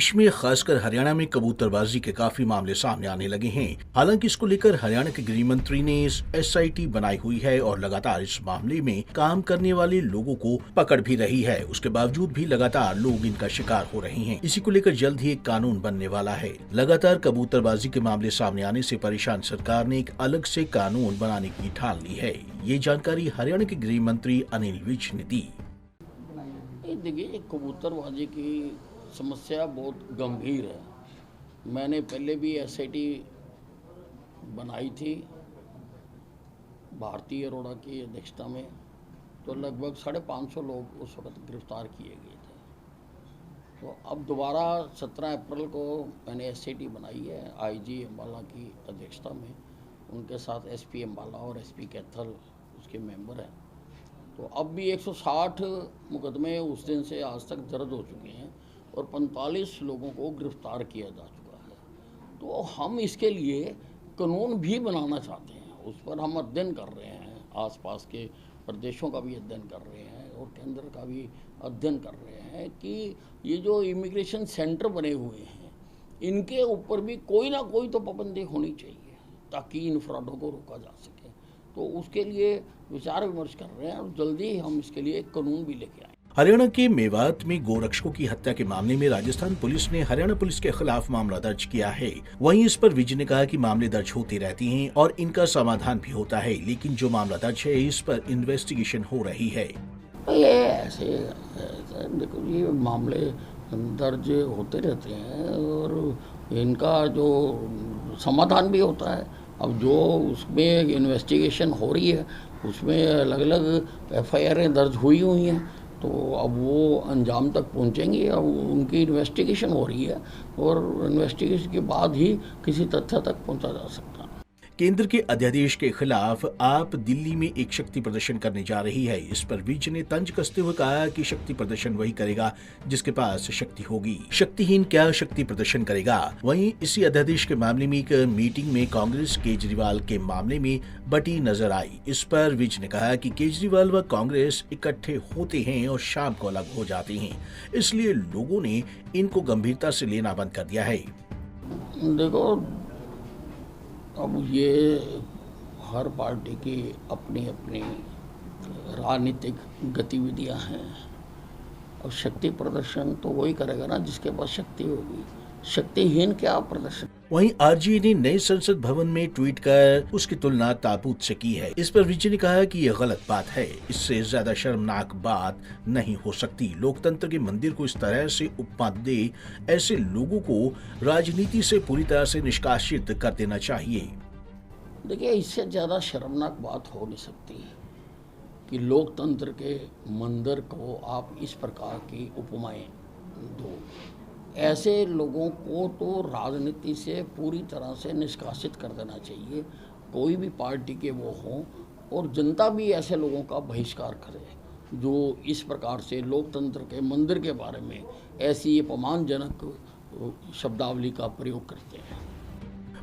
देश में खासकर हरियाणा में कबूतरबाजी के काफी मामले सामने आने लगे हैं। हालांकि इसको लेकर हरियाणा के गृह मंत्री ने SIT बनाई हुई है और लगातार इस मामले में काम करने वाले लोगों को पकड़ भी रही है। उसके बावजूद भी लगातार लोग इनका शिकार हो रहे हैं। इसी को लेकर जल्द ही एक कानून बनने वाला है। लगातार कबूतरबाजी के मामले सामने आने से परेशान सरकार ने एक अलग से कानून बनाने की ठान ली है। ये जानकारी हरियाणा के गृह मंत्री अनिल विज ने दी। देखिए, कबूतरबाजी की समस्या बहुत गंभीर है। मैंने पहले भी SIT बनाई थी भारतीय अरोड़ा की अध्यक्षता में, तो लगभग 550 लोग उस वक्त गिरफ्तार किए गए थे। तो अब दोबारा 17 अप्रैल को मैंने SIT बनाई है IG अम्बाला की अध्यक्षता में। उनके साथ SP अम्बाला और SP कैथल उसके मेंबर हैं। तो अब भी 160 मुकदमे उस दिन से आज तक दर्ज हो चुके हैं और 45 लोगों को गिरफ्तार किया जा चुका है। तो हम इसके लिए कानून भी बनाना चाहते हैं, उस पर हम अध्ययन कर रहे हैं। आसपास के प्रदेशों का भी अध्ययन कर रहे हैं और केंद्र का भी अध्ययन कर रहे हैं कि ये जो इमिग्रेशन सेंटर बने हुए हैं इनके ऊपर भी कोई ना कोई तो पाबंदी होनी चाहिए ताकि इन फ्रॉडों को रोका जा सके। तो उसके लिए विचार विमर्श कर रहे हैं और जल्दी ही हम इसके लिए एक कानून भी लेके आए। हरियाणा के मेवात में गोरक्षकों की हत्या के मामले में राजस्थान पुलिस ने हरियाणा पुलिस के खिलाफ मामला दर्ज किया है। वहीं इस पर विज ने कहा कि मामले दर्ज होते रहते हैं और इनका समाधान भी होता है, लेकिन जो मामला दर्ज है इस पर इन्वेस्टिगेशन हो रही है। ये ऐसे देखो, ये मामले दर्ज होते रहते हैं और इनका जो समाधान भी होता है। अब जो उसमें इन्वेस्टिगेशन हो रही है उसमें अलग अलग FIR दर्ज हुई हैं, तो अब वो अंजाम तक पहुंचेंगी। अब उनकी इन्वेस्टिगेशन हो रही है और इन्वेस्टिगेशन के बाद ही किसी तथ्य तक पहुंचा जा सकता है। केंद्र के अध्यादेश के खिलाफ आप दिल्ली में एक शक्ति प्रदर्शन करने जा रही है। इस पर विज ने तंज कसते हुए कहा कि शक्ति प्रदर्शन वही करेगा जिसके पास शक्ति होगी, शक्तिहीन क्या शक्ति प्रदर्शन करेगा। वहीं इसी अध्यादेश के मामले में एक मीटिंग में कांग्रेस केजरीवाल के मामले में बटी नजर आई। इस पर विज ने कहा कि केजरीवाल व कांग्रेस इकट्ठे होते हैं और शाम को अलग हो जाते हैं, इसलिए लोगों ने इनको गंभीरता से लेना बंद कर दिया है। देखो, अब ये हर पार्टी की अपनी अपनी राजनीतिक गतिविधियां हैं और शक्ति प्रदर्शन तो वही करेगा ना जिसके पास शक्ति होगी। शक्तिहीन क्या प्रदर्शन। वहीं RJ ने नए संसद भवन में ट्वीट कर उसकी तुलना ताबूत से की है। इस पर विजय ने कहा कि यह गलत बात है, इससे ज्यादा शर्मनाक बात नहीं हो सकती। लोकतंत्र के मंदिर को इस तरह से उपमा दे ऐसे लोगों को राजनीति से पूरी तरह से निष्कासित कर देना चाहिए। देखिए, इससे ज्यादा शर्मनाक बात हो नहीं सकती कि लोकतंत्र के मंदिर को आप इस प्रकार की उपमाएं दो। ऐसे लोगों को तो राजनीति से पूरी तरह से निष्कासित कर देना चाहिए, कोई भी पार्टी के वो हों, और जनता भी ऐसे लोगों का बहिष्कार करे जो इस प्रकार से लोकतंत्र के मंदिर के बारे में ऐसी अपमानजनक शब्दावली का प्रयोग करते हैं।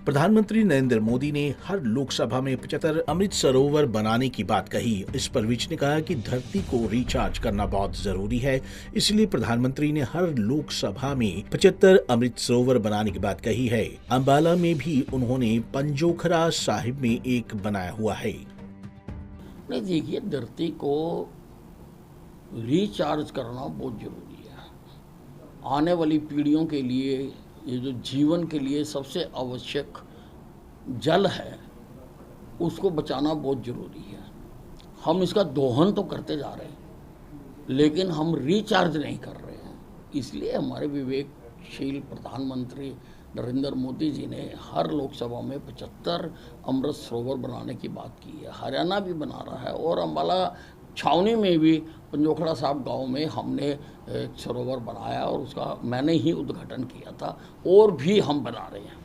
प्रधानमंत्री नरेंद्र मोदी ने हर लोकसभा में 75 अमृत सरोवर बनाने की बात कही। इस पर विज ने कहा कि धरती को रिचार्ज करना बहुत जरूरी है, इसलिए प्रधानमंत्री ने हर लोकसभा में 75 अमृत सरोवर बनाने की बात कही है। अम्बाला में भी उन्होंने पंजोखरा साहिब में एक बनाया हुआ है। नहीं, देखिए, धरती को रिचार्ज करना बहुत जरूरी है। आने वाली पीढ़ियों के लिए ये जो जीवन के लिए सबसे आवश्यक जल है उसको बचाना बहुत जरूरी है। हम इसका दोहन तो करते जा रहे हैं लेकिन हम रिचार्ज नहीं कर रहे हैं। इसलिए हमारे विवेकशील प्रधानमंत्री नरेंद्र मोदी जी ने हर लोकसभा में 75 अमृत सरोवर बनाने की बात की है। हरियाणा भी बना रहा है और अम्बाला छावनी में भी पंजोखड़ा साहब गांव में हमने एक सरोवर बनाया और उसका मैंने ही उद्घाटन किया था और भी हम बना रहे हैं।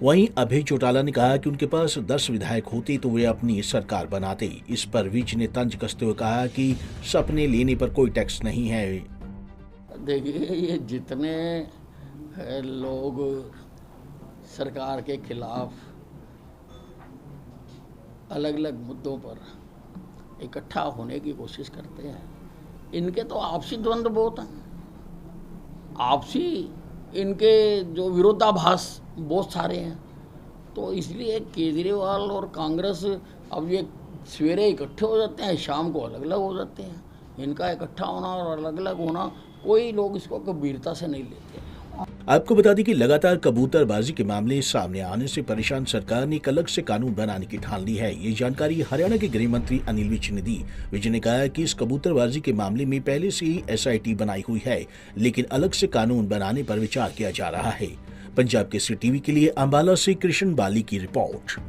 वहीं अभय चौटाला ने कहा कि उनके पास 10 विधायक होते तो वे अपनी सरकार बनाते। इस पर विज ने तंज कसते हुए कहा कि सपने लेने पर कोई टैक्स नहीं है। देखिए, ये जितने लोग सरकार के खिलाफ अलग अलग मुद्दों पर इकट्ठा होने की कोशिश करते हैं, इनके तो आपसी द्वंद्व बहुत हैं। आपसी इनके जो विरोधाभास बहुत सारे हैं, तो इसलिए केजरीवाल और कांग्रेस अब ये सवेरे इकट्ठे हो जाते हैं, शाम को अलग अलग हो जाते हैं। इनका इकट्ठा होना और अलग अलग होना कोई लोग इसको गंभीरता से नहीं लेते। आपको बता दें कि लगातार कबूतरबाजी के मामले सामने आने से परेशान सरकार ने एक अलग से कानून बनाने की ठान ली है। ये जानकारी हरियाणा के गृह मंत्री अनिल विज ने दी। विज ने कहा कि इस कबूतरबाजी के मामले में पहले से ही SIT बनाई हुई है, लेकिन अलग से कानून बनाने पर विचार किया जा रहा है। पंजाब केसरी टीवी के लिए अंबाला से कृष्ण बाली की रिपोर्ट।